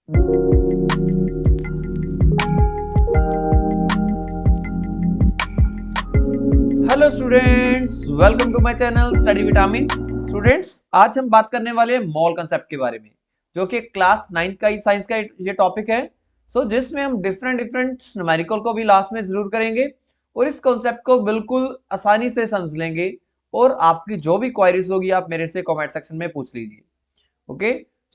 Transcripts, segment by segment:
Hello students, welcome to my channel study vitamin. Students, आज हम बात करने वाले हैं मोल कंसेप्ट के बारे में, जो कि क्लास 9 का ही साइंस का ये टॉपिक है। जिसमें हम डिफरेंट डिफरेंट न्यूमेरिकल को भी लास्ट में जरूर करेंगे और इस कॉन्सेप्ट को बिल्कुल आसानी से समझ लेंगे। और आपकी जो भी क्वारीज होगी आप मेरे से कमेंट सेक्शन में पूछ लीजिए। ओके,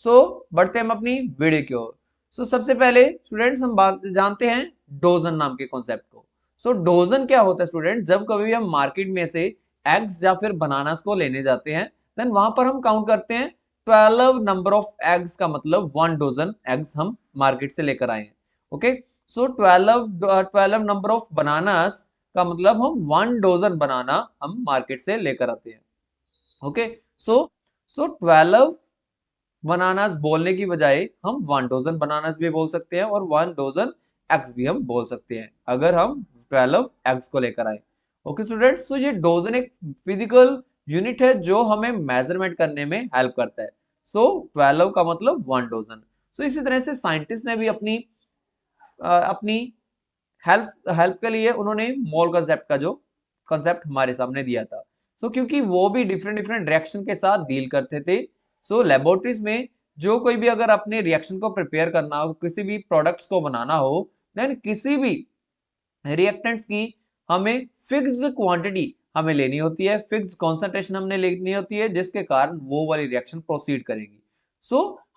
बढ़ते हैं हम अपनी वीडियो की ओर। सबसे पहले स्टूडेंट्स हम बात जानते हैं डोजन नाम के कॉन्सेप्ट को। डोजन क्या होता है स्टूडेंट? जब कभी हम मार्केट में से एग्स या फिर बनानास को लेने जाते हैं, देन वहां पर हम काउंट करते हैं 12 नंबर ऑफ एग्स, का मतलब 1 डोजन एग्स हम मार्केट से लेकर आए हैं। ओके, 12 नंबर ऑफ बनानास का मतलब हम 1 डोजन बनाना हम मार्केट से लेकर आते हैं। ओके, सो सो 12 बनानास बोलने की बजाय हम 1 डोजन बनानास भी बोल सकते हैं और 1 डोजन एग्स भी हम बोल सकते हैं, अगर हम 12 एग्स को लेकर आए। ओके स्टूडेंट्स, ये डोजन एक फिजिकल यूनिट है जो हमें मेजरमेंट करने में हेल्प करता है। 12 का मतलब 1 डोजन। इसी तरह से साइंटिस्ट ने भी अपनी हेल्प हेल्प के लिए उन्होंने मोल कंसेप्ट का जो कंसेप्ट हमारे सामने दिया था। क्योंकि वो भी डिफरेंट डिफरेंट रिएक्शन के साथ डील करते थे। लेबोरेटरीज में जो कोई भी अगर अपने रिएक्शन को प्रिपेयर करना हो, किसी भी प्रोडक्ट्स को बनाना हो, देन किसी भी रिएक्टेंट्स की हमें फिक्स्ड क्वांटिटी हमें लेनी होती है, फिक्स्ड कॉन्सेंट्रेशन हमने लेनी होती है, जिसके कारण वो वाली रिएक्शन प्रोसीड करेगी।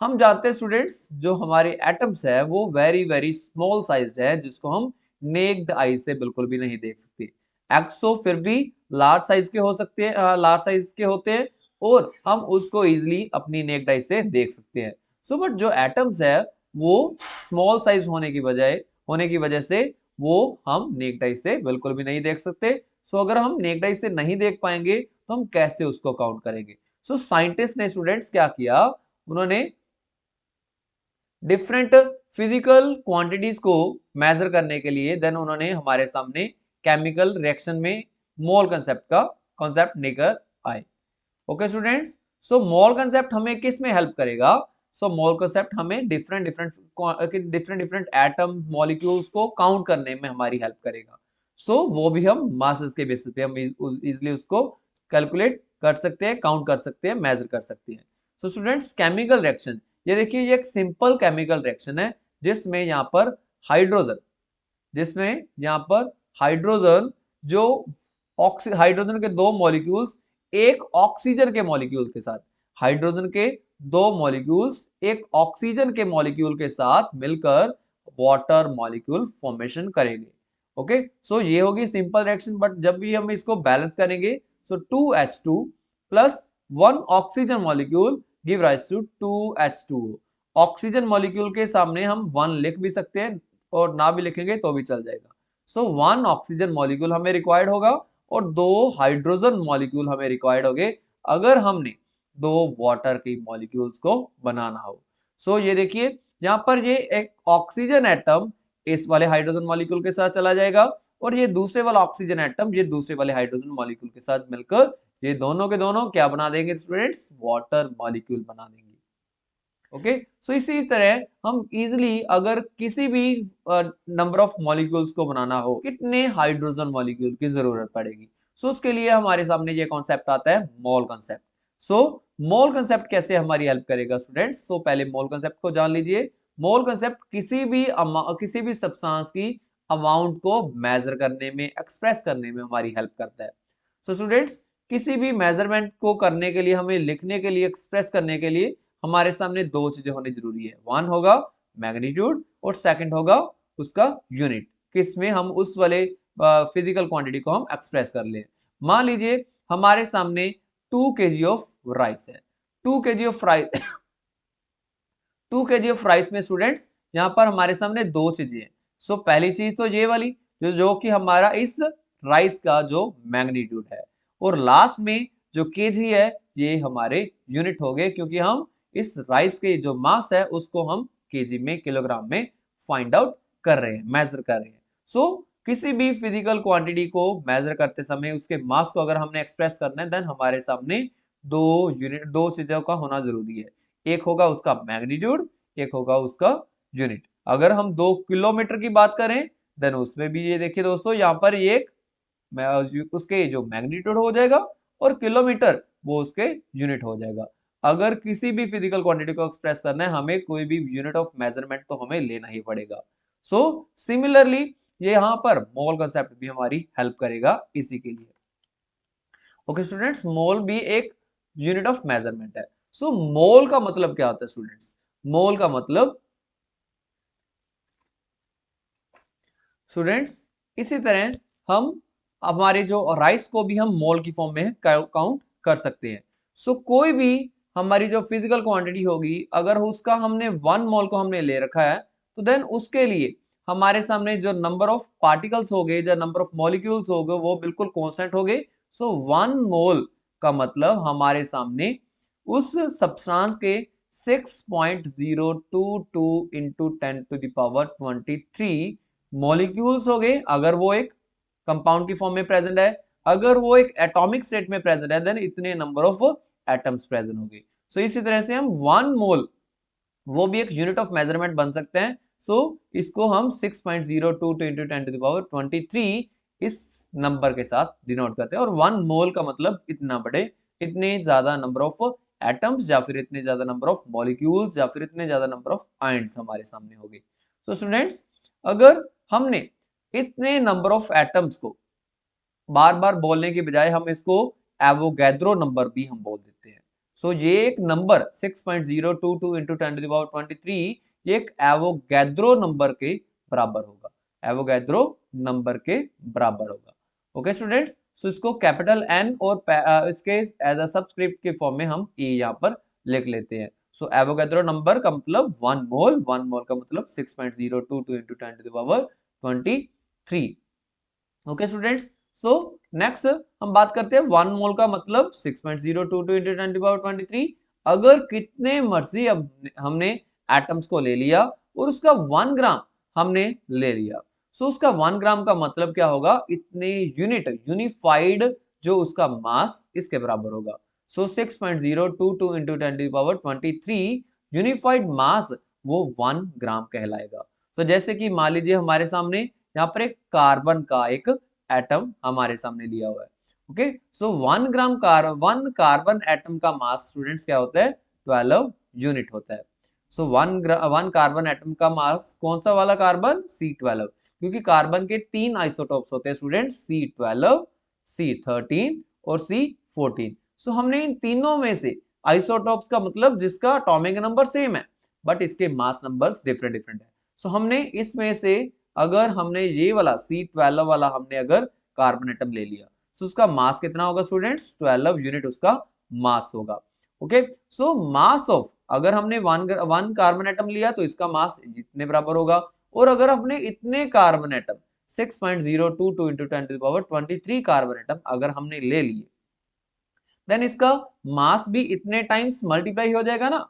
हम जानते हैं स्टूडेंट्स, जो हमारे एटम्स है वो वेरी वेरी स्मॉल साइज्ड है, जिसको हम नेक्ड आई से बिल्कुल भी नहीं देख सकते। एक्सो फिर भी लार्ज साइज के हो सकते हैं, लार्ज साइज के होते हैं और हम उसको इजिली अपनी नेक्ड आई से देख सकते हैं। बट जो एटम्स है वो स्मॉल साइज होने की वजह से वो हम नेक्ड आई से बिल्कुल भी नहीं देख सकते। अगर हम नेक्ड आई से नहीं देख पाएंगे तो हम कैसे उसको काउंट करेंगे? साइंटिस्ट ने स्टूडेंट्स क्या किया, उन्होंने डिफरेंट फिजिकल क्वांटिटीज को मेजर करने के लिए देन उन्होंने हमारे सामने केमिकल रिएक्शन में मोल कंसेप्ट का कॉन्सेप्ट लेकर आए। ओके स्टूडेंट्स, मोल कंसेप्ट हमें किस में हेल्प करेगा? मोल कंसेप्ट हमें डिफरेंट डिफरेंट एटम मॉलिक्यूल्स को काउंट करने में हमारी हेल्प करेगा। वो भी हम मासेस के बेसिस पे हम इजिली उसको कैलकुलेट कर सकते हैं, काउंट कर सकते हैं, मेजर कर सकते हैं। स्टूडेंट्स, केमिकल रिएक्शन, ये देखिए ये एक सिंपल केमिकल रिएक्शन है जिसमें यहाँ पर हाइड्रोजन जिसमें यहाँ पर हाइड्रोजन जो हाइड्रोजन के दो मॉलिक्यूल्स एक ऑक्सीजन के मॉलिक्यूल के साथ हाइड्रोजन के दो मॉलिक्यूल्स एक ऑक्सीजन के मॉलिक्यूल के साथ मिलकर वाटर मॉलिक्यूल फॉर्मेशन करेंगे। ओके, ये होगी सिंपल रिएक्शन। बट जब भी हम इसको बैलेंस करेंगे, 2H2 plus 1 oxygen molecule give rise to 2H2O। Oxygen molecule के सामने हम 1 लिख भी सकते हैं और ना भी लिखेंगे तो भी चल जाएगा। 1 ऑक्सीजन मॉलिक्यूल हमें रिक्वायर्ड होगा और 2 हाइड्रोजन मॉलिक्यूल हमें रिक्वायर्ड होंगे अगर हमने 2 वाटर की मॉलिक्यूल्स को बनाना हो। ये देखिए यहाँ पर ये एक ऑक्सीजन एटम इस वाले हाइड्रोजन मॉलिक्यूल के साथ चला जाएगा और ये दूसरे वाला ऑक्सीजन एटम ये दूसरे वाले हाइड्रोजन मॉलिक्यूल के साथ मिलकर ये दोनों के दोनों क्या बना देंगे स्टूडेंट्स? वाटर मॉलिक्यूल बना देंगे। ओके, इसी तरह हम इजिली अगर किसी भी नंबर ऑफ मॉलिक्यूल्स को बनाना हो, कितने हाइड्रोजन मॉलिक्यूल की जरूरत पड़ेगी? उसके लिए हमारे सामने ये कॉन्सेप्ट आता है मोल कॉन्सेप्ट। मोल कॉन्सेप्ट कैसे हमारी हेल्प करेगा स्टूडेंट्स? पहले मोल कॉन्सेप्ट को जान लीजिए। मोल कॉन्सेप्ट किसी भी सब्सटेंस की अमाउंट को मेजर करने में, एक्सप्रेस करने में हमारी हेल्प करता है। स्टूडेंट्स, किसी भी मेजरमेंट को करने के लिए, हमें लिखने के लिए, एक्सप्रेस करने के लिए हमारे सामने दो चीजें होनी जरूरी है। वन होगा मैग्नीट्यूड और सेकंड होगा उसका यूनिट, किसमें हम उस वाले फिजिकल क्वांटिटी को हम एक्सप्रेस कर ले। मान लीजिए हमारे सामने 2 kg ऑफ राइस है। 2 kg of rice 2 kg of rice में स्टूडेंट्स यहाँ पर हमारे सामने दो चीजें हैं। पहली चीज तो ये वाली जो कि हमारा इस राइस का जो मैग्नीट्यूड है, और लास्ट में जो केजी है ये हमारे यूनिट हो गए, क्योंकि हम इस राइस के जो मास है उसको हम केजी में, किलोग्राम में फाइंड आउट कर रहे हैं, मेजर कर रहे हैं। किसी भी फिजिकल क्वांटिटी को मेजर करते समय उसके मास को अगर हमने एक्सप्रेस करना है, देन हमारे सामने दो चीजों का होना जरूरी है। एक होगा उसका मैग्नीट्यूड, एक होगा उसका यूनिट। अगर हम 2 किलोमीटर की बात करें देन उसमें भी ये देखिए दोस्तों, यहाँ पर एक उसके जो मैग्नीट्यूड हो जाएगा और किलोमीटर वो उसके यूनिट हो जाएगा। अगर किसी भी फिजिकल क्वांटिटी को एक्सप्रेस करना है हमें कोई भी यूनिट ऑफ मेजरमेंट तो हमें लेना ही पड़ेगा। सो सिमिलरली ये यहाँ पर मोल कंसेप्ट भी हमारी हेल्प करेगा इसी के लिए। ओके स्टूडेंट्स, मोल भी एक यूनिट ऑफ मेजरमेंट है। सो मोल का मतलब क्या होता है स्टूडेंट्स? मोल का मतलब स्टूडेंट्स इसी तरह हम हमारे जो राइस को भी हम मोल की फॉर्म में काउंट कर सकते हैं। सो कोई भी हमारी जो फिजिकल क्वांटिटी होगी अगर उसका हमने 1 मोल को हमने ले रखा है तो देन उसके लिए हमारे सामने जो नंबर ऑफ पार्टिकल्स हो गए, जो नंबर ऑफ मॉलिक्यूल्स हो गए वो बिल्कुल कांस्टेंट हो गए। सो 1 मोल का मतलब हमारे सामने उस सब्सटेंस के 6.022 into 10 to the power 23 molecules हो गए अगर वो एक कंपाउंड की फॉर्म में प्रेजेंट है। अगर वो एक एटॉमिक स्टेट में प्रेजेंट है देन इतने नंबर ऑफ एटम्स प्रेजेंट हो गए। सो इसी तरह से हम 1 मोल वो भी एक यूनिट ऑफ मेजरमेंट बन सकते हैं। सो इसको हम 6.022 इंटू 10 टू द पावर 23 इस नंबर के साथ डिनोट करते हैं। और 1 मोल का मतलब इतना बड़े, इतने ज्यादा नंबर ऑफ एटम्स या फिर इतने ज्यादा नंबर ऑफ मॉलिक्यूल्स या फिर इतने ज्यादा नंबर ऑफ आयंस हमारे सामने हो गए। तो स्टूडेंट्स अगर हमने इतने नंबर ऑफ एटम्स को बार बार बोलने के बजाय हम इसको एवोगैड्रो नंबर भी हम बोल देते हैं। सो ये एक number 6.022 into 10 to the power 23 ये एक एवोगैड्रो नंबर के बराबर होगा, एवोगैड्रो नंबर के बराबर होगा। ओके स्टूडेंट्स, सो इसको कैपिटल एन और इसके एज अ सबस्क्रिप्ट के फॉर्म में हम ए यहाँ पर लिख लेते हैं। सो एवोगैड्रो नंबर का मतलब 1 मोल, 1 मोल का मतलब 6.022 into 10 to the power 23। Okay students, so next हम बात करते हैं 1 मोल का मतलब 6.022 इंटू 10 टू द पावर 23। अगर कितने मर्जी अब हमने एटम्स को ले लिया और उसका 1 ग्राम हमने ले लिया, सो उसका 1 ग्राम का मतलब क्या होगा? इतने यूनिट यूनिफाइड जो उसका मास इसके बराबर होगा। So 6.022 into 10 to the power 23 unified mass वो 1 ग्राम कहलाएगा। तो जैसे कि मान लीजिए हमारे सामने यहाँ पर एक कार्बन का एक एटम हमारे सामने लिया हुआ है। ओके, सो 1 ग्राम वन कार्बन एटम का मास स्टूडेंट्स क्या होता है? 12 यूनिट होता है। सो 1 कार्बन एटम का मास कौन सा वाला कार्बन? C12, क्योंकि कार्बन के 3 आइसोटोप्स होते हैं स्टूडेंट्स, C12, C13 और C14। सो हमने इन तीनों में से आइसोटोप्स का मतलब जिसका एटॉमिक नंबर सेम है बट इसके मास नंबर्स डिफरेंट डिफरेंट है। सो हमने इसमें से अगर हमने ये वाला C12 वाला हमने अगर कार्बन एटम ले लिया तो उसका मास कितना होगा स्टूडेंट्स? 12 यूनिट उसका मास होगा। ओके, सो मास ऑफ अगर हमने 1 कार्बन एटम लिया तो इसका मास इतने बराबर होगा। और अगर हमने इतने carbon atom 6.022 into 10 to the power 23 carbon atom अगर हमने ले लिए देन इसका मास भी इतने टाइम्स मल्टीप्लाई हो जाएगा ना।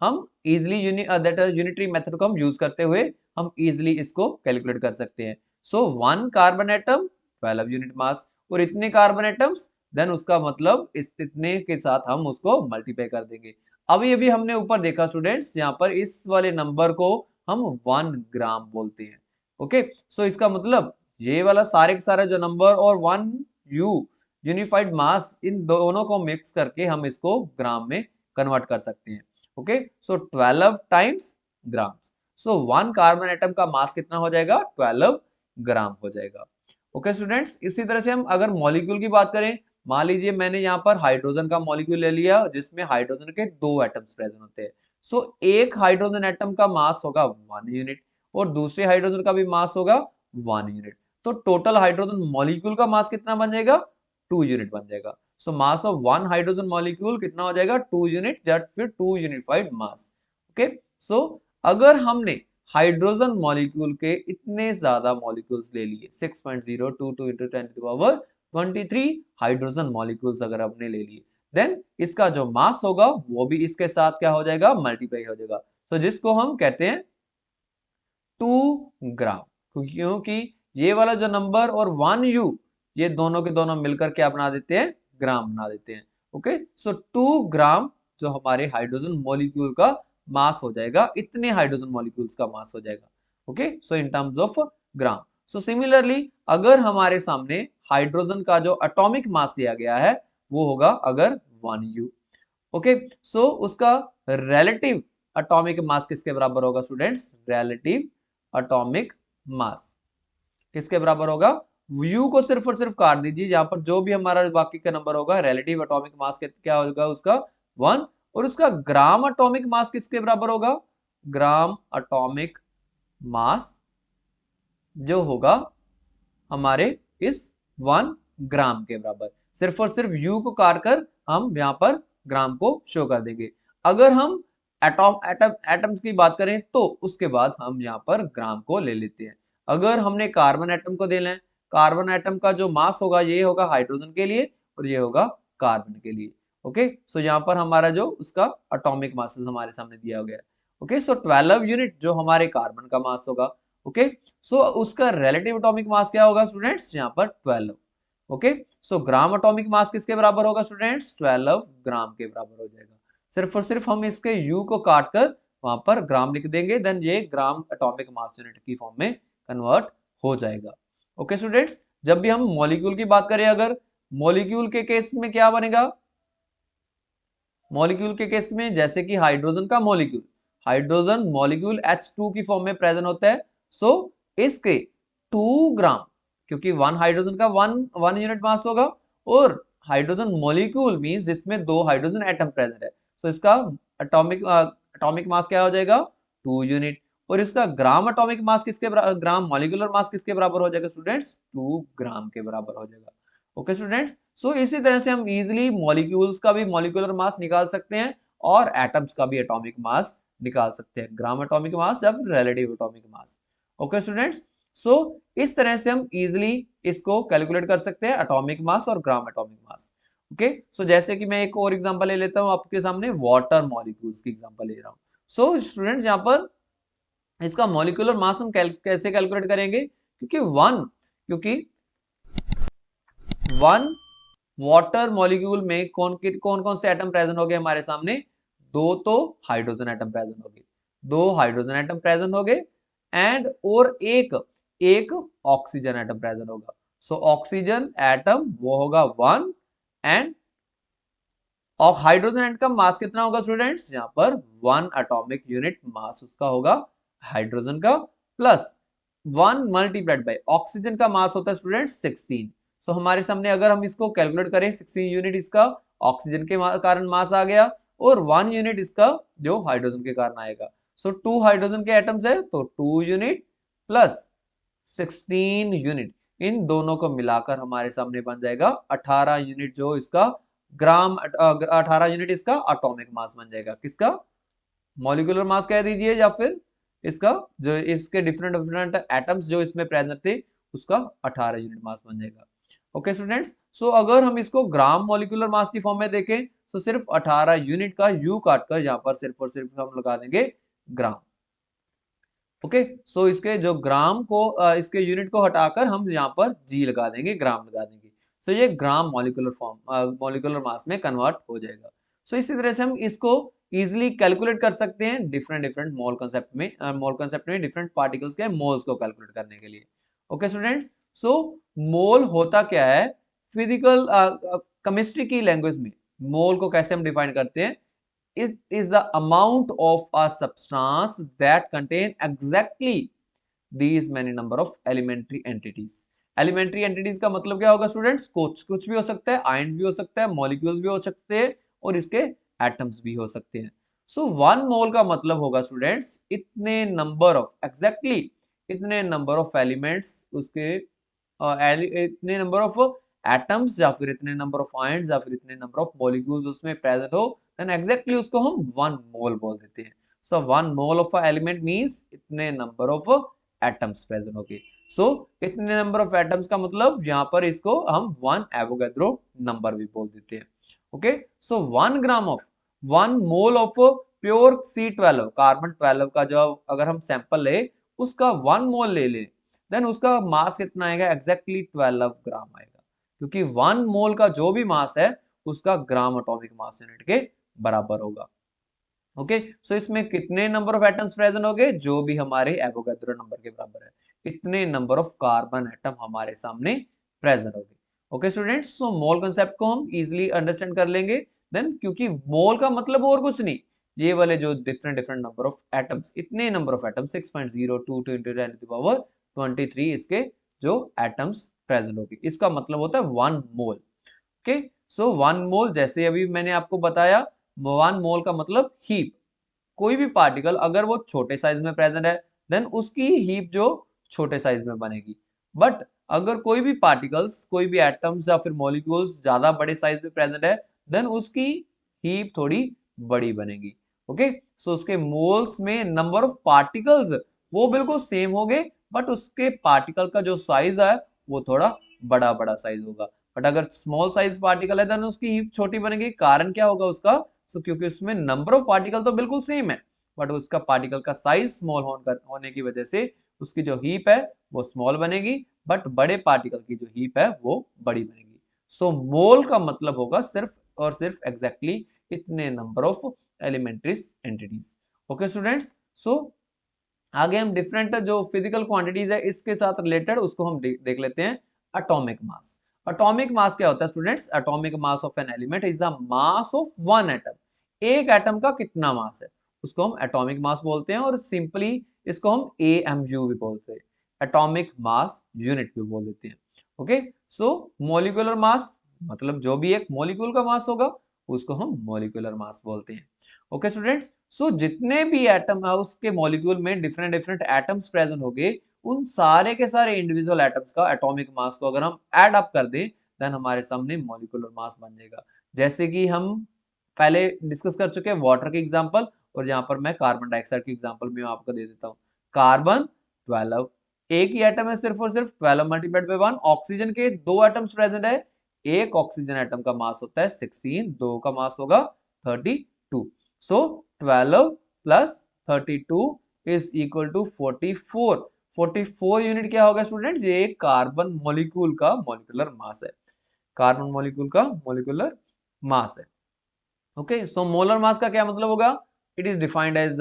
हम इजिली यूनिटरी मेथड को हम यूज करते हुए हम इजिली इसको कैलकुलेट कर सकते हैं। सो 1 कार्बन एटम 12 यूनिट मास और इतने कार्बन एटम्स देन उसका मतलब इस इतने के साथ हम उसको मल्टीप्लाई कर देंगे। अभी हमने ऊपर देखा स्टूडेंट्स यहाँ पर इस वाले नंबर को हम 1 ग्राम बोलते हैं। ओके, सो इसका मतलब ये वाला सारे के सारे जो नंबर और 1 यूनिफाइड मास इन दोनों को मिक्स करके हम इसको ग्राम में कन्वर्ट कर सकते हैं। ओके, सो 12 टाइम्स ग्राम। सो 1 कार्बन एटम का मास कितना हो जाएगा? 12 ग्राम हो जाएगा। ओके स्टूडेंट्स, इसी तरह से हम अगर मॉलिक्यूल की बात करें, मान लीजिए मैंने यहाँ पर हाइड्रोजन का मॉलिक्यूल ले लिया जिसमें हाइड्रोजन के 2 एटम्स प्रेजेंट होते हैं। सो एक हाइड्रोजन एटम का मास होगा 1 यूनिट और दूसरे हाइड्रोजन का भी मास होगा 1 यूनिट। तो टोटल हाइड्रोजन मॉलिक्यूल का मास कितना बन जाएगा? 2 यूनिट बन जाएगा। सो मास ऑफ 1 हाइड्रोजन मॉलिक्यूल कितना हो जाएगा? 2 यूनिट, दैट फिर 2 यूनिफाइड मास। ओके, सो अगर हमने हाइड्रोजन मॉलिक्यूल के इतने ज्यादा मॉलिक्यूल्स ले लिए 6.022 into 10 to the power 23 hydrogen molecules अगर हमने ले लिए देन इसका जो मास होगा वो भी इसके साथ क्या हो जाएगा? मल्टीप्लाई हो जाएगा। तो जिसको हम कहते हैं 2 ग्राम, क्योंकि ये वाला जो नंबर और 1 यू ये दोनों के दोनों मिलकर क्या बना देते हैं? ग्राम बना देते हैं। ओके, सो 2 ग्राम जो हमारे हाइड्रोजन मॉलिक्यूल का मास हो जाएगा, इतने हाइड्रोजन मॉलिक्यूल्स का मास हो जाएगा। Okay, so in terms of gram. So similarly अगर हमारे सामने हाइड्रोजन का जो एटॉमिक मास दिया गया है वो होगा अगर 1U। ओके, सो उसका रिलेटिव एटॉमिक मास किसके बराबर होगा स्टूडेंट्स? रिलेटिव एटॉमिक मास किसके बराबर होगा? U को सिर्फ और सिर्फ काट दीजिए, यहाँ पर जो भी हमारा बाकी का नंबर होगा रिलेटिव एटॉमिक मास क्या होगा उसका? 1। और उसका ग्राम एटॉमिक मास किसके बराबर होगा? ग्राम एटॉमिक मास जो होगा हमारे इस 1 ग्राम के बराबर। सिर्फ और सिर्फ U को काट कर हम यहाँ पर ग्राम को शो कर देंगे। अगर हम एटम्स की बात करें तो उसके बाद हम यहाँ पर ग्राम को ले लेते हैं। अगर हमने कार्बन एटम को देना है, कार्बन एटम का जो मास होगा ये होगा हाइड्रोजन के लिए और ये होगा कार्बन के लिए। ओके, सो यहाँ पर हमारा जो उसका एटॉमिक मासेस हमारे सामने दिया गया है। ओके, सो 12 यूनिट जो हमारे कार्बन का मास होगा। ओके, सो उसका रिलेटिव एटॉमिक मास क्या होगा स्टूडेंट्स? यहाँ पर 12। ओके, सो ग्राम एटॉमिक मास किसके बराबर होगा स्टूडेंट्स? 12 ग्राम के बराबर हो जाएगा। सिर्फ और सिर्फ हम इसके U को काट कर वहां पर ग्राम लिख देंगे, देन ये ग्राम एटॉमिक मास यूनिट की फॉर्म में कन्वर्ट हो जाएगा। ओके स्टूडेंट्स, जब भी हम मॉलिक्यूल की बात करें, अगर मॉलिक्यूल के केस में क्या बनेगा? मॉलिक्यूल के केस में जैसे कि हाइड्रोजन का मॉलिक्यूल, हाइड्रोजन मॉलिक्यूल H2 की फॉर्म में प्रेजेंट होता है। सो इसके 2 ग्राम, क्योंकि 1 हाइड्रोजन का 1 यूनिट मास होगा और हाइड्रोजन मॉलिक्यूल मींस इसमें 2 हाइड्रोजन एटम प्रेजेंट है, सो इसका एटॉमिक मास क्या हो जाएगा? 2 यूनिट। और इसका ग्राम एटॉमिक मास किसके ग्राम मॉलिक्यूलर मास किसके बराबर हो जाएगा स्टूडेंट्स? 2 ग्राम के बराबर हो जाएगा। ओके स्टूडेंट्स, सो इसी तरह से हम इजीली मॉलिक्यूल्स का भी मॉलिक्यूलर मास निकाल सकते हैं और एटम्स का भी एटॉमिक मास निकाल सकते हैं, ग्राम एटॉमिक मास या फिर relative atomic mass. Okay students, so इस तरह से हम इजीली इसको कैलकुलेट कर सकते हैं, एटॉमिक मास और ग्राम एटॉमिक मास। ओके, सो जैसे कि मैं एक और एग्जांपल ले लेता हूं आपके सामने, वाटर मॉलिक्यूल्स की एग्जांपल ले रहा हूं। सो स्टूडेंट्स, यहाँ पर इसका मॉलिक्यूलर मास हम कैसे कैलकुलेट करेंगे? क्योंकि वन वाटर मॉलिक्यूल में कौन कौन से एटम प्रेजेंट हो गए हमारे सामने? 2 तो हाइड्रोजन एटम प्रेजेंट हो गए, 2 हाइड्रोजन एटम प्रेजेंट हो गए एंड और एक ऑक्सीजन एटम प्रेजेंट होगा। सो ऑक्सीजन एटम वो होगा 1 एंड और हाइड्रोजन एटम का मास कितना होगा स्टूडेंट्स? यहाँ पर 1 एटॉमिक यूनिट मास उसका होगा हाइड्रोजन का, प्लस 1 मल्टीप्लाइड बाय ऑक्सीजन का मास होता है स्टूडेंट्स 16। सो हमारे सामने अगर हम इसको कैलकुलेट करें, 16 यूनिट इसका ऑक्सीजन के कारण मास आ गया और 1 यूनिट इसका जो हाइड्रोजन के कारण आएगा। सो 2 हाइड्रोजन के एटम्स है तो 2 यूनिट प्लस 16 यूनिट, इन दोनों को मिलाकर हमारे सामने बन जाएगा 18 यूनिट, जो इसका ग्राम 18 यूनिट इसका एटॉमिक मास बन जाएगा। किसका? मॉलिक्यूलर मास कह दीजिए या फिर इसका जो इसके डिफरेंट डिफरेंट एटम्स जो इसमें प्रेजेंट थे उसका 18 यूनिट मास बन जाएगा। ओके स्टूडेंट्स, सो अगर हम इसको ग्राम मॉलिक्यूलर मास की फॉर्म में देखें तो सिर्फ 18 यूनिट का U काटकर यहाँ पर सिर्फ और सिर्फ हम लगा देंगे ग्राम। ओके, सो इसके जो ग्राम को इसके यूनिट को हटाकर हम यहाँ पर G लगा देंगे, ग्राम लगा देंगे। सो ये gram molecular form molecular mass में कन्वर्ट हो जाएगा। सो इसी तरह से हम इसको इजिली कैलकुलेट कर सकते हैं डिफरेंट डिफरेंट मोल कंसेप्ट में डिफरेंट पार्टिकल्स के मोल्स को कैलकुलेट करने के लिए। ओके स्टूडेंट्स, सो मोल होता क्या है? फिजिकल केमिस्ट्री की लैंग्वेज में मोल को कैसे हम डिफाइन करते हैं? is the amount of a substance that contain exactly these many number of elementary entities। elementary entities का मतलब क्या होगा स्टूडेंट्स? कुछ भी हो सकता है, आयन भी हो सकता है, मॉलिक्यूल्स भी हो सकते हैं और इसके एटम्स भी हो सकते हैं। सो 1 मोल का मतलब होगा स्टूडेंट्स इतने नंबर ऑफ एग्जैक्टली इतने नंबर ऑफ एलिमेंट्स उसके इतने नंबर ऑफ एटम्स या फिर इतने नंबर ऑफ आयन्स या फिर इतने नंबर ऑफ मॉलिक्यूल्स उसमें प्रेजेंट हो, देन एग्जैक्टली उसको हम 1 मोल बोल देते हैं। सो 1 mole of a element means इतने नंबर ऑफ एटम्स प्रेजेंट होंगे। सो इतने नंबर ऑफ एटम्स का मतलब यहाँ पर इसको हम 1 एवोगैड्रो नंबर भी बोल देते हैं। Okay, so 1 gram of 1 mole of pure C12 carbon 12 का जो अगर हम सैंपल ले उसका 1 मोल ले ले, देन उसका मास कितना आएगा? एग्जैक्टली 12 ग्राम आएगा, क्योंकि 1 मोल का जो भी मास है उसका ग्राम एटॉमिक मास यूनिट के बराबर होगा। ओके, सो इसमें कितने नंबर ऑफ एटम्स प्रेजेंट हो गए, जो भी हमारे एवोगैड्रो नंबर के बराबर है, इतने नंबर ऑफ कार्बन एटम हमारे सामने प्रेजेंट हो गए। ओके स्टूडेंट्स, सो मोल कंसेप्ट को हम इजीली अंडरस्टैंड कर लेंगे देन, क्योंकि मोल का मतलब और कुछ नहीं, ये वाले जो different different number of atoms, इतने नंबर ऑफ एटम्स 6.02 × 10⁻23 इसके जो एटम्स प्रेजेंट होगी, इसका मतलब होता है 1 मोल। ओके, सो 1 मोल, जैसे अभी मैंने आपको बताया, 1 मोल का मतलब हीप, कोई भी पार्टिकल अगर वो छोटे साइज में प्रेजेंट है देन उसकी हीप जो छोटे साइज में बनेगी, बट अगर कोई भी पार्टिकल्स, कोई भी एटम्स या फिर मॉलिक्यूल्स ज्यादा बड़े साइज में प्रेजेंट है देन उसकी हीप थोड़ी बड़ी बनेगी। ओके, सो उसके मोल्स में नंबर ऑफ पार्टिकल्स वो बिल्कुल सेम होंगे, बट उसके पार्टिकल का जो साइज है वो थोड़ा बड़ा बड़ा साइज होगा। बट अगर स्मॉल साइज पार्टिकल है देन उसकी हीप छोटी बनेगी। कारण क्या होगा उसका, तो क्योंकि उसमें नंबर ऑफ पार्टिकल तो बिल्कुल सेम है, बट उसका पार्टिकल का साइज स्मॉल होने की वजह से उसकी जो हीप है वो स्मॉल बनेगी, बट बड़े पार्टिकल की जो हीप है वो बड़ी बनेगी। सो मोल का मतलब होगा सिर्फ और सिर्फ एग्जैक्टली इतने number of elementary entities. Okay students, so आगे हम डिफरेंट जो फिजिकल क्वांटिटीज है इसके साथ रिलेटेड उसको हम देख लेते हैं। एटॉमिक मास, एटॉमिक मास क्या होता है students, atomic mass of an element is the mass of one atom, एक एटम का कितना मास है उसको हम एटॉमिक मास बोलते हैं, और सिंपली इसको हम AMU भी बोलते हैं, एटॉमिक मास यूनिट भी बोल देते हैं। ओके, सो मॉलिक्यूलर मास मतलब जो भी एक मॉलिक्यूल का मास होगा उसको हम मॉलिक्यूलर मास बोलते हैं। ओके स्टूडेंट्स, सो जितने भी एटम है उसके मॉलिक्यूल में डिफरेंट डिफरेंट एटम्स प्रेजेंट हो गए, उन सारे के सारे इंडिविजुअल एटम्स का एटॉमिक मास को अगर हम ऐड अप कर दें देन हमारे सामने मॉलिक्यूलर मास बन जाएगा। जैसे कि हम पहले डिस्कस कर चुके हैं वाटर की एग्जांपल, और यहाँ पर मैं कार्बन डाइऑक्साइड की एग्जांपल भी आपको दे देता हूँ। कार्बन 12, एक ही एटम है सिर्फ और सिर्फ 12 मल्टीप्लाइड बाय 1। ऑक्सीजन के दो एटम्स प्रेजेंट है, एक ऑक्सीजन एटम का मास होता है 16, दो का मास होगा 32। So 12 plus 32 is equal to 44। 44 unit क्या होगा स्टूडेंट्स, ये कार्बन मॉलिक्यूल का मॉलिक्यूलर मास है, कार्बन मॉलिक्यूल का मॉलिक्यूलर मास है। ओके, सो मोलर मास का क्या मतलब होगा, it is defined as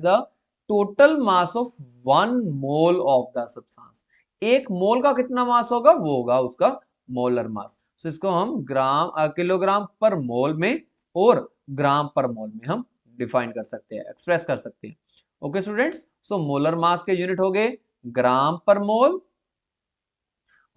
the total mass of 1 mole of the substance. एक मोल का कितना मास होगा वो होगा उसका मोलर मास। सो इसको हम किलोग्राम पर मोल में और ग्राम पर मोल में हम डिफाइन कर सकते हैं, एक्सप्रेस कर सकते हैं। ओके स्टूडेंट्स, सो मोलर मास के यूनिट हो गए ग्राम पर मोल।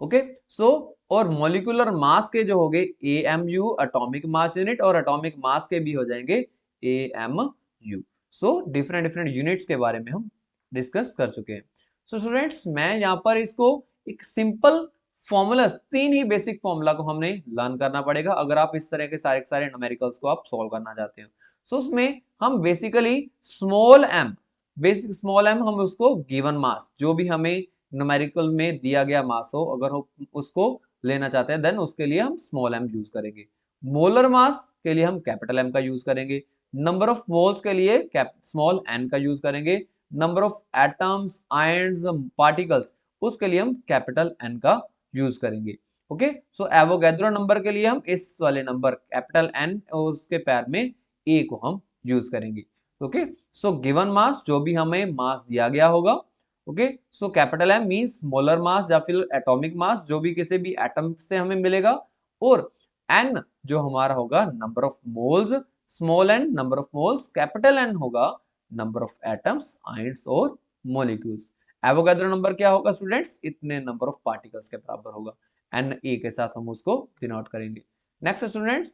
ओके, सो और मॉलिक्यूलर मास के जो हो गए AMU एटॉमिक मास यूनिट, और एटॉमिक मास के भी हो जाएंगे AMU। So different different units के बारे में हम डिस्कस कर चुके हैं। सो स्टूडेंट्स, मैं यहाँ पर इसको एक सिंपल फॉर्मूला, तीन ही बेसिक फॉर्मूला को हमने लर्न करना पड़ेगा अगर आप इस तरह के सारे सारे न्यूमेरिकल्स को आप सॉल्व करना चाहते हो। सो उसमें हम basically small m, basic small m हम उसको गिवन मास, जो भी हमें न्यूमेरिकल में दिया गया मास हो अगर हम उसको लेना चाहते हैं देन उसके लिए हम स्मॉल m यूज करेंगे। मोलर मास के लिए हम कैपिटल M का यूज करेंगे। नंबर ऑफ मोल्स के लिए स्मॉल n का यूज करेंगे। Number of atoms, ions, particles उसके लिए हम कैपिटल N का यूज करेंगे। ओके, सो एवोगैड्रो नंबर के लिए हम इस वाले नंबर कैपिटल N और उसके पैर में A को हम यूज करेंगे। ओके, सो गिवन मास जो भी हमें मास दिया गया होगा, okay, so capital M means molar mass या फिर एटॉमिक मास जो भी किसी भी एटम से हमें मिलेगा, और N जो हमारा होगा number of moles, small n number of moles, capital N होगा नंबर ऑफ एटम्स, आयंस और मॉलिक्यूल्स। एवोगैड्रो नंबर क्या होगा स्टूडेंट्स, इतने नंबर ऑफ पार्टिकल्स के बराबर होगा, Na के साथ हम उसको डिनोट करेंगे। नेक्स्ट स्टूडेंट्स,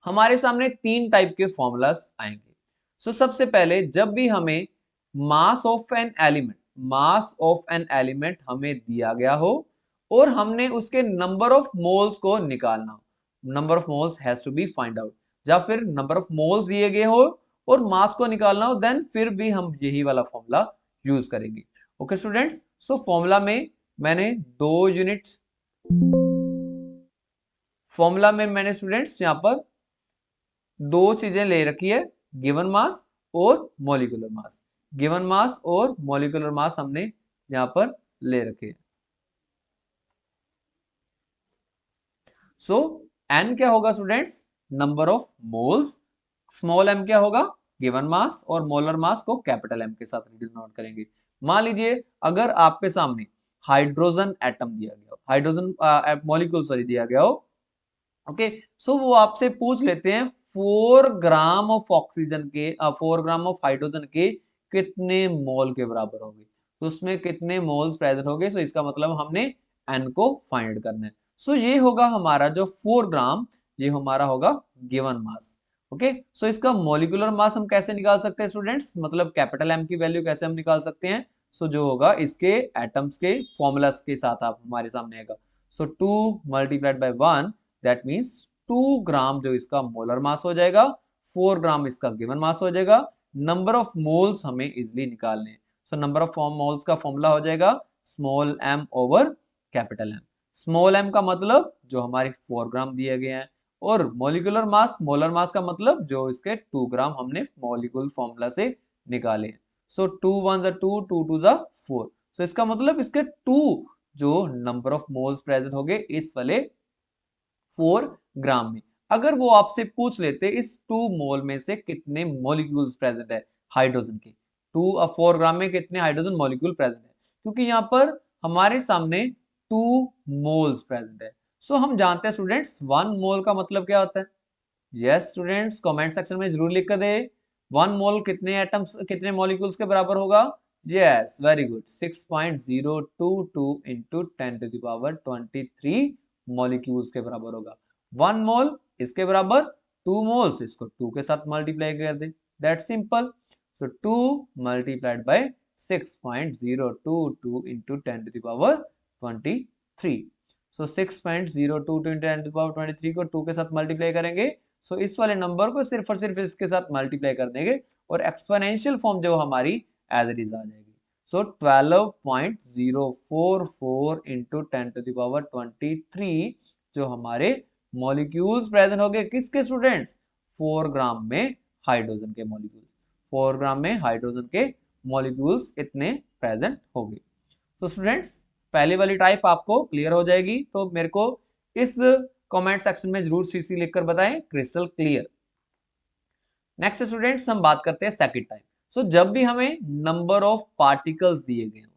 हमारे सामने तीन टाइप के फॉर्मूलास आएंगे। सो सबसे पहले जब भी हमें mass of an element, mass of an element हमें दिया गया हो और हमने उसके नंबर ऑफ मोल्स को निकालना हो, number of moles has to be find out, या फिर नंबर ऑफ मोल्स दिए गए हो और मास को निकालना हो, देन फिर भी हम यही वाला फॉर्मूला यूज करेंगे। ओके स्टूडेंट्स, सो फॉर्मूला में मैंने दो यूनिट्स, फॉर्मूला में मैंने स्टूडेंट्स यहाँ पर दो चीजें ले रखी है, गिवन मास और मॉलिक्यूलर मास। गिवन मास और मॉलिक्यूलर मास हमने यहां पर ले रखे हैं। सो एन क्या होगा students, number of moles, small m क्या होगा, गिवन मास, और मोलर मास को कैपिटल M के साथ डिनोट करेंगे। मान लीजिए अगर आपके सामने हाइड्रोजन एटम दिया गया हो, हाइड्रोजन मॉलिक्यूल सॉरी दिया गया हो, ओके, सो वो आपसे पूछ लेते हैं 4 ग्राम ऑफ ऑक्सीजन के 4 ग्राम ऑफ हाइड्रोजन के कितने मोल के बराबर होंगे, तो उसमें कितने मोल्स प्रेजेंट होंगे। सो इसका मतलब हमने एन को फाइंड करना है। सो ये होगा हमारा जो 4 ग्राम, ये हमारा होगा गिवन मास। ओके, सो इसका मॉलिक्यूलर मास हम कैसे निकाल सकते हैं स्टूडेंट्स, मतलब कैपिटल एम की वैल्यू कैसे हम निकाल सकते हैं। सो जो होगा इसके एटम्स के फॉर्मूलास के साथ आप हमारे सामने आएगा। सो 2 मल्टीप्लाइड बाय 1 दैट मीन्स 2 ग्राम जो इसका मोलर मास हो जाएगा, 4 ग्राम इसका गिवन मास हो जाएगा। नंबर ऑफ मोल्स हमें इजिली निकालने, सो नंबर ऑफ मोल्स का फॉर्मूला हो जाएगा small m over capital M। Small m का मतलब जो हमारे 4 ग्राम दिए गए हैं, और मॉलिक्यूलर मास, मोलर मास का मतलब जो इसके 2 ग्राम हमने मॉलिक्यूल फॉर्मूला से निकाले। सो 2 1 जा 2, 2 2 जा 4। सो इसका मतलब इसके 2 जो नंबर ऑफ मोल्स प्रेजेंट हो गए इस वाले 4 ग्राम में। अगर वो आपसे पूछ लेते इस 2 मोल में से कितने मॉलिक्यूल्स प्रेजेंट है हाइड्रोजन के, 4 ग्राम में कितने हाइड्रोजन मॉलिक्यूल प्रेजेंट है, क्योंकि यहाँ पर हमारे सामने 2 मोल्स प्रेजेंट है। सो हम जानते हैं स्टूडेंट्स 1 मोल का मतलब क्या होता है। यस स्टूडेंट्स, कमेंट सेक्शन में जरूर लिख कर दे 1 मोल कितने एटम्स, कितने मॉलिक्यूल्स के बराबर होगा। Yes very good, 6.022 into 10 to the power 23 molecules के बराबर होगा। 1 मोल इसके बराबर 2 मोल्स, इसको 2 के साथ मल्टीप्लाई कर दे, that simple. So 2 multiplied by 6.022 into 10 to the power 23। So 6.022 into 10 to the power 23 को 2 के साथ मल्टीप्लाई करेंगे, सो इस वाले नंबर को सिर्फ और सिर्फ इसके साथ मल्टीप्लाई कर देंगे और एक्सपोनेंशियल फॉर्म जो हमारी एज इट इज आ जाएगी। सो 12.044 इंटू 10 टू द पावर 23 जो हमारे मॉलिक्यूल्स प्रेजेंट हो गए किसके स्टूडेंट्स, 4 ग्राम में हाइड्रोजन के मॉलिक्यूल्स, 4 ग्राम में हाइड्रोजन के मॉलिक्यूल्स इतने प्रेजेंट हो गए। तो स्टूडेंट्स पहली वाली टाइप आपको क्लियर हो जाएगी, तो मेरे को इस कमेंट सेक्शन में जरूर सीसी लिखकर बताएं क्रिस्टल क्लियर। नेक्स्ट स्टूडेंट्स हम बात करते हैं सेकंड टाइप। सो जब भी हमें नंबर ऑफ पार्टिकल्स दिए गए हो,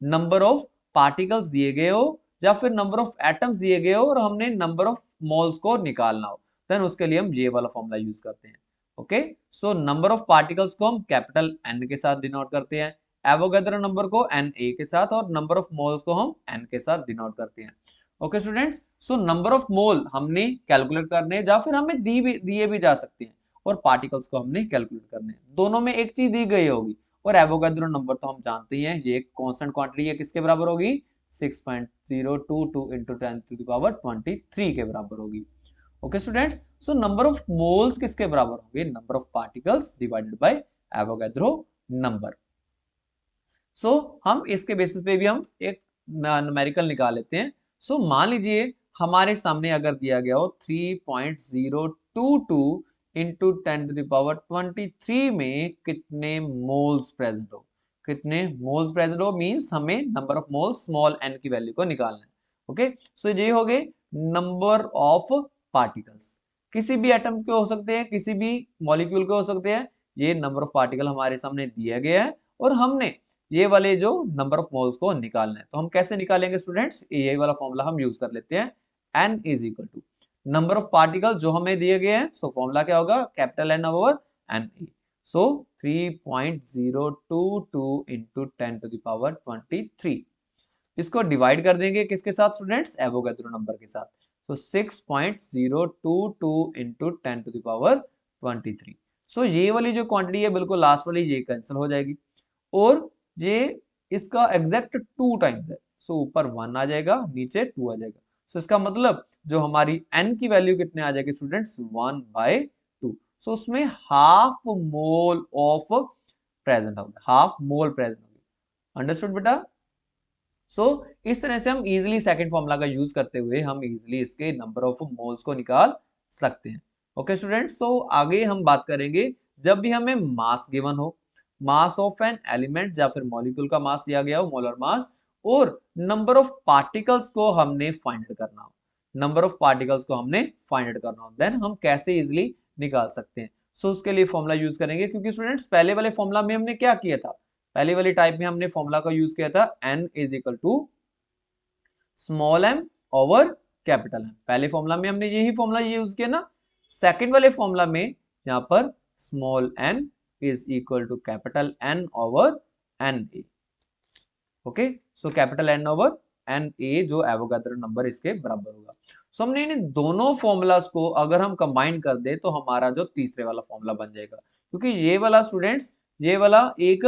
नंबर ऑफ पार्टिकल्स दिए गए हो या फिर नंबर ऑफ एटम्स दिए गए हो और हमने नंबर ऑफ मोल्स को निकालना हो, देन उसके लिए हम ये वाला फॉर्मूला यूज करते हैं। Okay, so number of particles को हम कैपिटल N के साथ डिनोट करते हैं, एवोगैड्रो नंबर को Na के साथ, और नंबर ऑफ मोल्स को हम N के साथ डिनोट करते हैं। Okay students, so number of mole हमने कैलकुलेट करने या फिर हमें दिए भी जा सकते हैं, और पार्टिकल्स को हमने कैलकुलेट करने हैं। दोनों में एक चीज दी गई होगी, और एवोगैड्रो नंबर तो हम जानते ही हैं ये एक कांस्टेंट क्वांटिटी है, किसके बराबर होगी 6.022 इंटू 10 टू द पावर 23 के बराबर होगी। Okay students, so number of moles किसके बराबर होंगे, number of particles divided by Avogadro number. So हम इसके बेसिस पे भी हम एक न्यूमेरिकल निकाल लेते हैं। सो मान लीजिए हमारे सामने अगर दिया गया हो 3.022 इंटू 10 टू द पावर 23 में कितने मोल्स प्रेजेंट हो, कितने मोल्स प्रेजेंट हो मींस हमें number of moles small n की वैल्यू को निकालना है। ओके, सो ये हो गए नंबर ऑफ पार्टिकल्स, किसी भी एटम के हो सकते हैं, किसी भी मॉलिक्यूल के हो सकते हैं, ये नंबर ऑफ पार्टिकल हमारे सामने दिया गया है और हमने ये वाले जो नंबर ऑफ मोल्स को निकालना है। तो हम कैसे निकालेंगे स्टूडेंट्स, ये वाला फॉर्मूला हम यूज कर लेते हैं, n is equal to number of particle जो हमें दिए गए हैं, सो फॉर्मूला क्या होगा capital N over Na। So 3.022 into 10 to the power 23, इसको डिवाइड कर देंगे किसके साथ स्टूडेंट्स, एवोगैड्रो नंबर के साथ। सो 6.022 इंटू 10 टू द पावर 23। सो ये वाली जो क्वांटिटी है बिल्कुल लास्ट वाली ये कैंसिल हो जाएगी, और ये इसका एग्जैक्ट 2 टाइम्स है। सो ऊपर 1 आ जाएगा, नीचे 2 आ जाएगा। सो इसका मतलब जो हमारी n की वैल्यू कितने आ जाएगी स्टूडेंट्स, 1/2। सो उसमें हाफ मोल ऑफ प्रेजेंट होगा, हाफ मोल प्रेजेंट होगा। अंडरस्टूड बेटा। सो इस तरह से हम इजिली सेकंड फॉर्मूला का यूज करते हुए हम इजिली इसके नंबर ऑफ मोल्स को निकाल सकते हैं। ओके स्टूडेंट्स, सो आगे हम बात करेंगे जब भी हमें मास गिवन हो, मास ऑफ एन एलिमेंट या फिर मॉलिक्यूल का मास दिया गया हो, मोलर मास, और नंबर ऑफ पार्टिकल्स को हमने फाइंड करना हो, नंबर ऑफ पार्टिकल्स को हमने फाइंड करना हो, देन हम कैसे इजिली निकाल सकते हैं। सो उसके लिए फॉर्मूला यूज करेंगे, क्योंकि स्टूडेंट्स पहले वाले फॉर्मूला में हमने क्या किया था, पहले वाली टाइप में हमने फॉर्मूला का यूज किया था n is equal to small m over capital M। पहले फॉर्मूला में हमने यही फॉर्मूला यूज किया ना। सेकंड वाले फॉर्मूला में यहाँ पर small n is equal to capital N over N A. Okay, so capital N over N A जो एवोगाड्रो नंबर इसके बराबर होगा। सो हमने इन दोनों फॉर्मूलाज को अगर हम कंबाइन कर दे तो हमारा जो तीसरे वाला फॉर्मूला बन जाएगा, क्योंकि ये वाला स्टूडेंट्स, ये वाला एक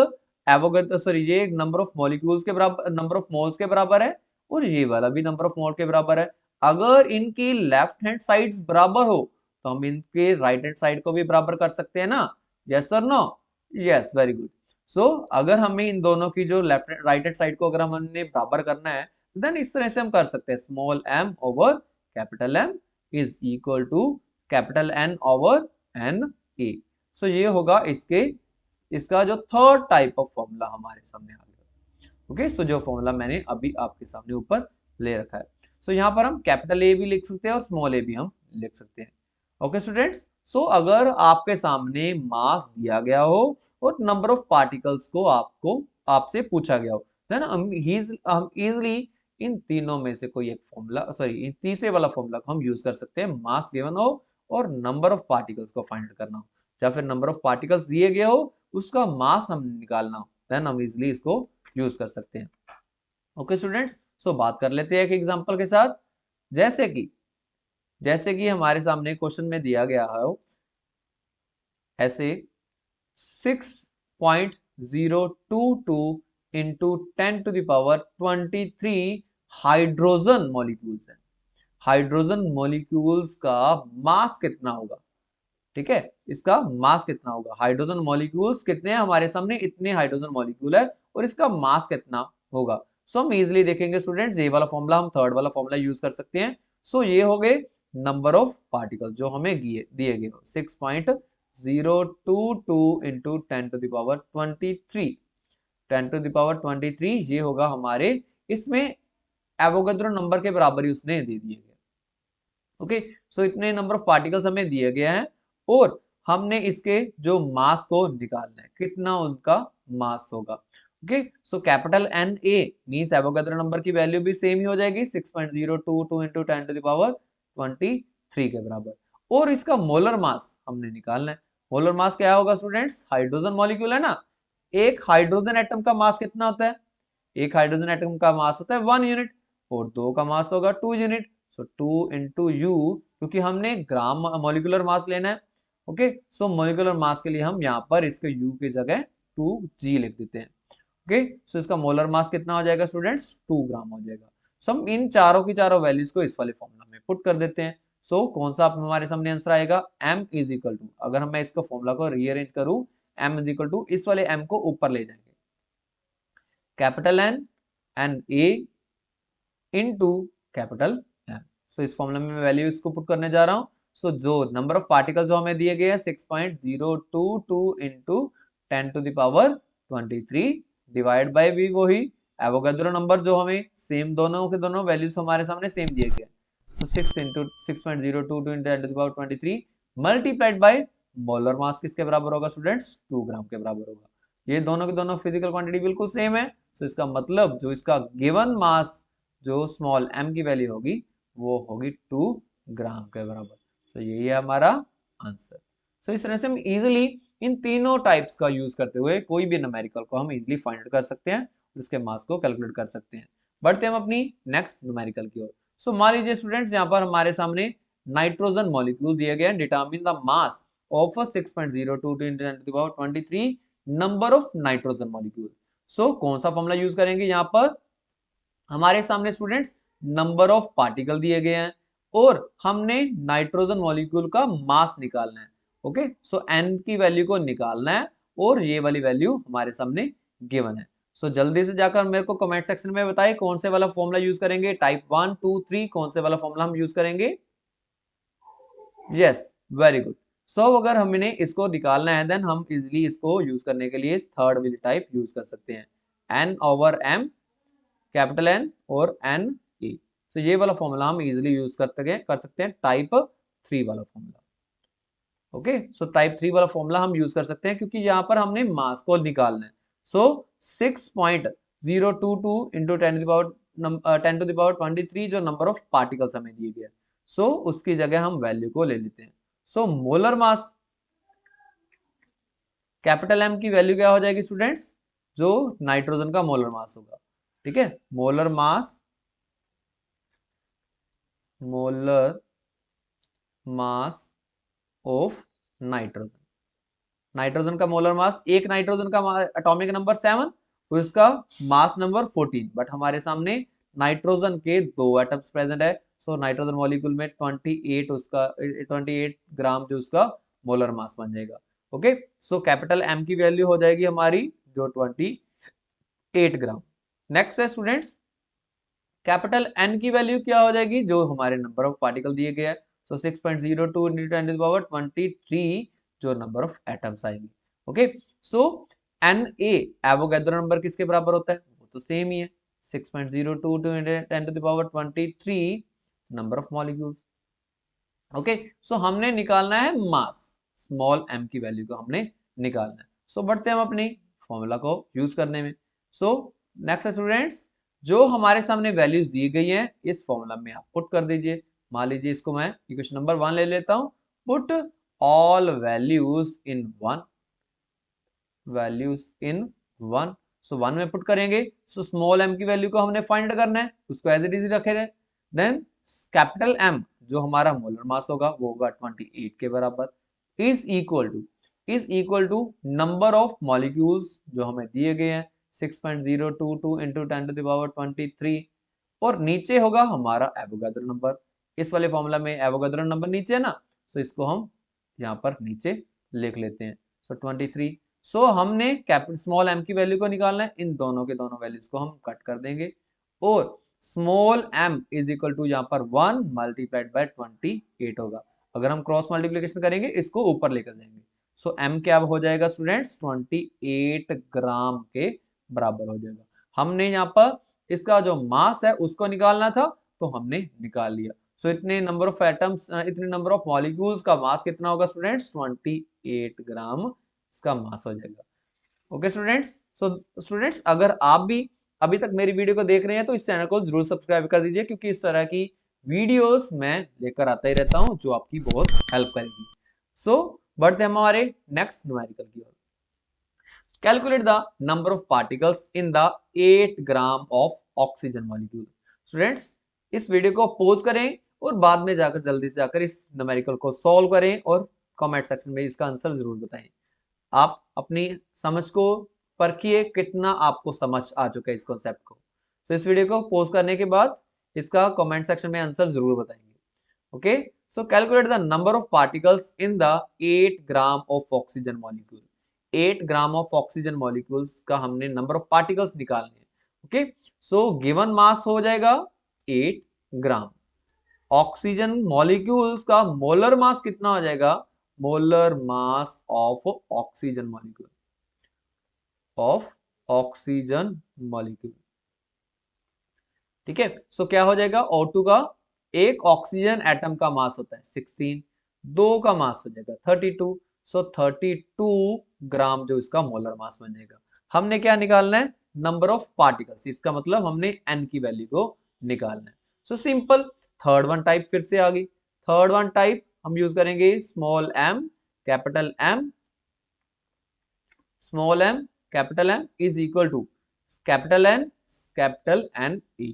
एवोगाड्रो सॉरी ये एक नंबर ऑफ मॉलिक्यूल्स के बराबर, नंबर ऑफ मोल्स के बराबर है, और ये वाला भी नंबर ऑफ मोल के बराबर है। अगर इनकी लेफ्ट हैंड साइड्स बराबर हो तो हम इनके राइट हैंड साइड को भी बराबर कर सकते हैं ना। यस और no? Yes, very good. So अगर हमें इन दोनों की जो लेफ्ट राइट हैंड साइड को अगर हमने बराबर करना है, देन इस तरह से हम कर सकते हैं small m over capital M is equal to capital N over N A. So ये होगा इसका जो थर्ड टाइप ऑफ फॉर्मूला हमारे सामने आ गया। ओके, सो जो फॉर्मूला मैंने अभी आपके सामने ऊपर ले रखा है। सो यहाँ पर हम कैपिटल ए भी लिख सकते हैं और स्मॉल ए भी हम लिख सकते हैं। ओके स्टूडेंट्स, सो अगर आपके सामने मास दिया गया हो और नंबर ऑफ पार्टिकल्स को आपसे पूछा गया हो, देन हम इजिली इन तीनों में से कोई एक फॉर्मूला, सॉरी इन तीसरे वाला फॉर्मूला को हम यूज कर सकते हैं। मास गिवन हो और नंबर ऑफ पार्टिकल्स को फाइंड करना हो, या फिर नंबर ऑफ पार्टिकल्स दिए गए हो उसका मास हम निकालना हो, देन हम इजिली इसको यूज कर सकते हैं। ओके स्टूडेंट्स, सो बात कर लेते हैं एक एग्जांपल के साथ। जैसे कि हमारे सामने क्वेश्चन में दिया गया है ऐसे 6.022 into 10 to the power 23 hydrogen molecules है। हाइड्रोजन मॉलिक्यूल्स का मास कितना होगा? ठीक है, इसका मास कितना होगा? हाइड्रोजन मॉलिक्यूल्स कितने हैं हमारे सामने, इतने हाइड्रोजन मॉलिक्यूल है, और इसका मास कितना होगा। सो हम इजिली देखेंगे स्टूडेंट्स, ये वाला फॉर्मूला हम थर्ड वाला फॉर्मूला यूज कर सकते हैं। सो ये हो गए नंबर ऑफ पार्टिकल्स जो हमें दिए गए 6.022 into 10 to the power 23, 10 to the power 23 ये होगा हमारे, इसमें एवोगाड्रो नंबर के बराबर ही उसने दे दिए गए। ओके, सो इतने नंबर ऑफ पार्टिकल्स हमें दिए गए हैं और हमने इसके जो मास को निकालना है, कितना उनका मास होगा। Okay, so capital N A means Avogadro number की वैल्यू भी सेम ही हो जाएगी 6.022 इंटू 10 टू द पावर 23 के बराबर, और इसका मोलर मास हमने निकालना है। मोलर मास क्या होगा स्टूडेंट्स? हाइड्रोजन मॉलिक्यूल है ना, एक हाइड्रोजन एटम का मास कितना होता है? एक हाइड्रोजन एटम का मास होता है 1 यूनिट, और दो का मास होगा 2 यूनिट। सो 2 इंटू यू, क्योंकि हमने ग्राम मॉलिक्यूलर मास लेना है। ओके, सो मॉलिक्यूलर मास के लिए हम यहाँ पर इसके यू की जगह 2g लिख देते हैं। ओके, सो इसका मोलर मास कितना हो जाएगा स्टूडेंट्स? 2 ग्राम हो जाएगा। सो हम इन चारों की चारों वैल्यूज को इस वाले फॉर्मूला में पुट कर देते हैं। सो कौन सा हमारे सामने आंसर आएगा? m इज इक्वल टू, अगर मैं इसका फॉर्मूला को रीअरेंज करूं, m इज इक्वल टू इस वाले m को ऊपर ले जाएंगे, capital N and A into capital M। सो इस फॉर्मूला में मैं वैल्यू इसको पुट करने जा रहा हूं। सो जो नंबर ऑफ पार्टिकल्स जो हमें दिए गए हैं 6.022 into 10 to the power 23 divide by भी वही एवोगाड्रो नंबर जो हमें सेम, दोनों के दोनों वैल्यूज हमारे सामने सेम दिए गए हैं। तो 6 into 6.022 into 10 to the power 23 multiplied by molar mass किसके बराबर होगा स्टूडेंट्स? 2 ग्राम के बराबर होगा। ये दोनों के दोनों फिजिकल क्वांटिटी बिल्कुल सेम है। तो इसका मतलब जो इसका गिवन मास जो स्मॉल m की वैल्यू होगी वो होगी 2 ग्राम के बराबर। तो यही है हमारा आंसर। तो इस तरह से हम इजिली इन तीनों टाइप्स का यूज करते हुए कोई भी न्यूमेरिकल को हम इजिली फाइंड आउट कर सकते हैं, उसके मास को कैलकुलेट कर सकते हैं। बढ़ते हम अपनी नेक्स्ट न्यूमेरिकल की ओर। सो मान लीजिए स्टूडेंट्स, यहाँ पर हमारे सामने नाइट्रोजन मॉलिक्यूल दिए गए, determine the mass of 6.022 into 10 to the power 23 number of nitrogen molecule. So कौन सा फॉर्मूला यूज करेंगे? यहाँ पर हमारे सामने स्टूडेंट्स नंबर ऑफ पार्टिकल दिए गए हैं और हमने नाइट्रोजन मॉलिक्यूल का मास निकालना है। ओके, सो n की वैल्यू को निकालना है और ये वाली वैल्यू हमारे सामने गिवन है। सो जल्दी से जाकर मेरे को कमेंट सेक्शन में बताइए कौन से वाला फॉर्मूला यूज करेंगे, टाइप 1 2 3 कौन से वाला फॉर्मूला हम यूज करेंगे? Yes, very good. सो अगर हमने इसको निकालना है देन हम इजिली इसको यूज करने के लिए थर्ड वाली टाइप यूज कर सकते हैं, n over m capital N और N E। तो ये वाला फॉर्मूला हम इजिली यूज कर सकते हैं टाइप 3 वाला फॉर्मूला। ओके, सो टाइप 3 वाला फॉर्मूला हम यूज कर सकते हैं क्योंकि यहाँ पर हमने मास को निकालना है। सो 6.022 इंटू 10 टू द पावर 23 जो नंबर ऑफ पार्टिकल्स हमें दिए गए, सो उसकी जगह हम वैल्यू को ले लेते हैं। So molar mass, capital M की वैल्यू क्या हो जाएगी स्टूडेंट्स, जो नाइट्रोजन का मोलर मास होगा। ठीक है, molar mass, molar mass of nitrogen, nitrogen का मोलर मास, एक नाइट्रोजन का एटॉमिक नंबर 7, उसका मास नंबर 14, बट हमारे सामने नाइट्रोजन के 2 एटम्स प्रेजेंट है। सो नाइट्रोजन मॉलिक्यूल में 28 उसका 28 ग्राम जो उसका मोलर मास बन जाएगा। ओके, सो कैपिटल एम की वैल्यू हो जाएगी हमारी जो 28 ग्राम। नेक्स्ट है स्टूडेंट्स, कैपिटल एन की वैल्यू क्या हो जाएगी, जो हमारे नंबर ऑफ पार्टिकल दिए गए हैं। So 6.02 into 10 to the power 23 जो नंबर ऑफ एटम्स आएगी। Okay, so N A Avogadro number किसके बराबर होता है, वो तो सेम ही है, 6.02 to 10 to the power 23 number of molecules. Okay, so हमने निकालना है मास, स्मॉल एम की वैल्यू को हमने निकालना है। सो बढ़ते हैं हम अपनी फॉर्मूला को यूज करने में। सो नेक्स्ट स्टूडेंट्स, जो हमारे सामने वैल्यूज दी गई हैं इस फॉर्मूला में आप पुट कर दीजिए। मान लीजिए इसको मैं इक्वेशन नंबर 1 ले लेता हूं, put all values in 1, values in 1। सो 1 में पुट करेंगे, सो स्मॉल एम की वैल्यू को हमने फाइंड करना है, उसको एज इट इज रखेंगे। देन कैपिटल एम जो हमारा मोलर मास होगा वो होगा 28 के बराबर, is equal to number of molecules जो हमें दिए गए हैं 6.022 इंटू 10 टू द पावर 23, और नीचे होगा हमारा एवोगाड्रो नंबर। इस वाले फॉर्मूला में एवोगाड्रो नंबर नीचे है ना, सो इसको हम यहाँ पर नीचे लिख लेते हैं। सो 23, सो हमने कैपिटल स्मॉल एम की वैल्यू को निकालना है, इन दोनों के दोनों वैल्यूज को हम कट कर देंगे, और small m is equal to यहाँ पर 1 मल्टीप्लाइड बाय 28 होगा। अगर हम क्रॉस मल्टीप्लीकेशन करेंगे इसको ऊपर लेकर जाएंगे, सो एम क्या हो जाएगा स्टूडेंट्स, 28 ग्राम के बराबर हो जाएगा। हमने यहाँ पर इसका जो मास है उसको निकालना था, तो हमने निकाल लिया। सो इतने नंबर ऑफ एटम्स, इतने नंबर ऑफ मॉलिक्यूल्स का मास कितना होगा स्टूडेंट्स, 28 ग्राम इसका मास हो जाएगा। ओके स्टूडेंट्स, सो स्टूडेंट्स अगर आप भी अभी तक मेरी वीडियो को देख रहे हैं तो इस चैनल को जरूर सब्सक्राइब कर दीजिए, क्योंकि इस तरह की वीडियोस मैं लेकर आता ही रहता हूं जो आपकी बहुत हेल्प करेगी। सो बढ़ते हैं हमारे नेक्स्ट न्यूमेरिकल की ओर। Calculate the number of particles in the 8 gram of oxygen molecule. Students इस वीडियो को पॉज करें और बाद में जाकर जल्दी से जाकर इस न्यूमेरिकल को सॉल्व करें और कमेंट सेक्शन में इसका आंसर जरूर बताएं। आप अपनी समझ को परखिए कितना आपको समझ आ चुका है इस कॉन्सेप्ट को। तो इस वीडियो को पॉज करने के बाद इसका कमेंट सेक्शन में आंसर जरूर बताएंगे। Okay, so calculate the number of particles in the 8 gram of oxygen molecule. 8 gram of oxygen molecules का हमने नंबर ऑफ पार्टिकल्स निकालने हैं। ओके, सो गिवन मास हो जाएगा 8 ग्राम, ऑक्सीजन मॉलिक्यूल्स का मोलर मास कितना हो जाएगा, molar mass of oxygen molecule, of oxygen molecule. ठीक है, सो क्या हो जाएगा, O2 का एक ऑक्सीजन एटम का मास होता है 16, 2 का मास हो जाएगा 32, सो 32 ग्राम जो इसका मोलर मास बन जाएगा। हमने क्या निकालना है, नंबर ऑफ पार्टिकल्स, इसका मतलब हमने n की वैल्यू को निकालना है। So simple, third one type फिर से आ गई। थर्ड वन टाइप हम यूज करेंगे small m capital M, small m capital M is equal to capital N E।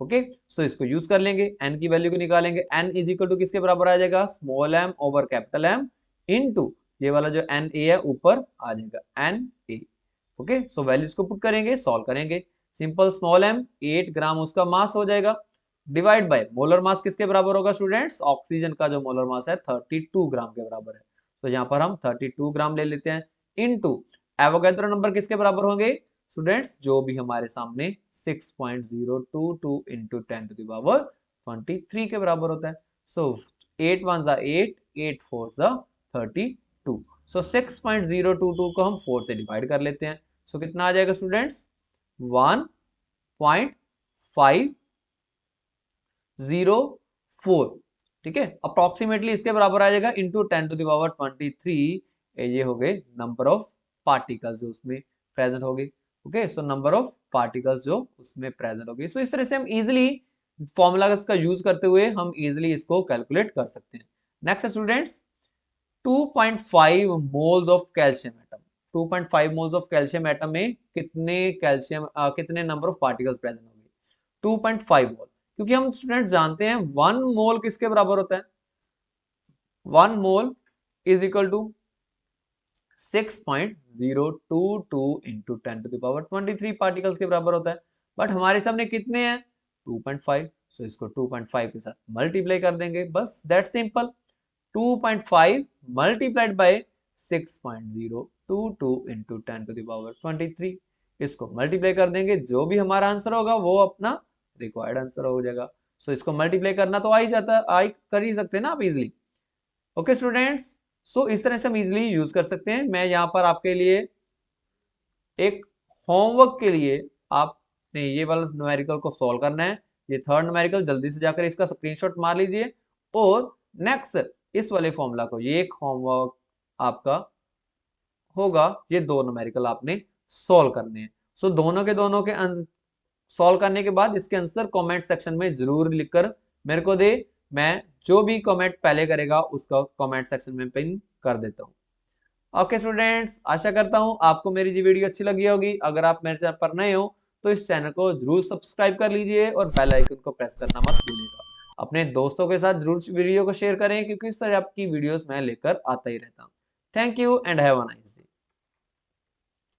Okay, so इसको यूज कर लेंगे, n की वैल्यू को निकालेंगे, n इज इक्वल टू किसके बराबर आ जाएगा, small m over capital M into ये वाला जो n a है ऊपर आ जाएगा n a। Okay, so values को पुट करेंगे, सॉल्व करेंगे। सिंपल, स्मॉल m 8 ग्राम उसका मास हो जाएगा, डिवाइड बाय मोलर मास किसके बराबर होगा स्टूडेंट्स, ऑक्सीजन का जो मोलर मास है 32 ग्राम के बराबर है, तो यहाँ पर हम 32 ग्राम ले लेते हैं, इनटू एवोगैड्रो नंबर किसके बराबर होंगे स्टूडेंट्स, जो भी हमारे सामने 6.022 इंटू 10 टू द पावर 23 के बराबर होता है। सो 8 1 जा 8, 8 4 जा 32, सो 6.022 को हम 4 से डिवाइड कर लेते हैं, सो कितना आ जाएगा स्टूडेंट्स, 1.504। ठीक है, अप्रोक्सीमेटली इसके बराबर आ जाएगा इंटू 10⁻23, ये हो गए नंबर ऑफ पार्टिकल्स जो उसमें प्रेजेंट हो गए। Okay, so number of particles जो उसमें प्रेजेंट हो गए। सो इस तरह से हम इजिली फॉर्मूला का यूज करते हुए हम इजिली इसको कैलकुलेट कर सकते हैं। Next students, 2.5 moles of calcium atom, 2.5 moles of calcium atom में कितने नंबर ऑफ पार्टिकल्स प्रेजेंट होंगे? 2.5 मोल, क्योंकि हम स्टूडेंट जानते हैं 1 मोल किसके बराबर होता है? 1 mole is equal to 6.022 into 10⁻23 particles के बराबर होता है। बट हमारे सामने कितने हैं? 2.5, सो इसको 2.5 के साथ मल्टीप्लाई कर देंगे, बस that simple. 2.5 multiplied by 6.022 into 10⁻23, इसको मल्टीप्लाई कर देंगे, जो भी हमारा आंसर होगा वो अपना रिक्वायर्ड आंसर हो जाएगा। सो इसको मल्टीप्लाई करना तो आ ही जाता है, कर ही सकते हैं ना आप इजिली। ओके स्टूडेंट्स, सो इस तरह से हम इजिली यूज कर सकते हैं। मैं यहाँ पर आपके लिए एक होमवर्क के लिए आपने ये वाला न्यूमेरिकल को सॉल्व करना है। ये थर्ड न्यूमेरिकल, जल्दी से जाकर इसका स्क्रीनशॉट मार लीजिए। और नेक्स्ट इस वाले फॉर्मूला को, ये एक होमवर्क आपका होगा, ये दो न्यूमेरिकल आपने सॉल्व करने हैं। सो दोनों के सॉल्व करने के बाद इसके आंसर कमेंट सेक्शन में जरूर लिखकर मेरे को दे। मैं जो भी कमेंट पहले करेगा उसका कमेंट सेक्शन में पिन कर देता हूँ। ओके स्टूडेंट्स, आशा करता हूँ आपको मेरी ये वीडियो अच्छी लगी होगी। अगर आप मेरे चैनल पर नए हो तो इस चैनल को जरूर सब्सक्राइब कर लीजिए और बेल आइकन को प्रेस करना मत भूलिएगा। अपने दोस्तों के साथ जरूर वीडियो को शेयर करें, क्योंकि इस तरह आपकी वीडियोस मैं लेकर आता ही रहता हूँ। Thank you and have a nice day.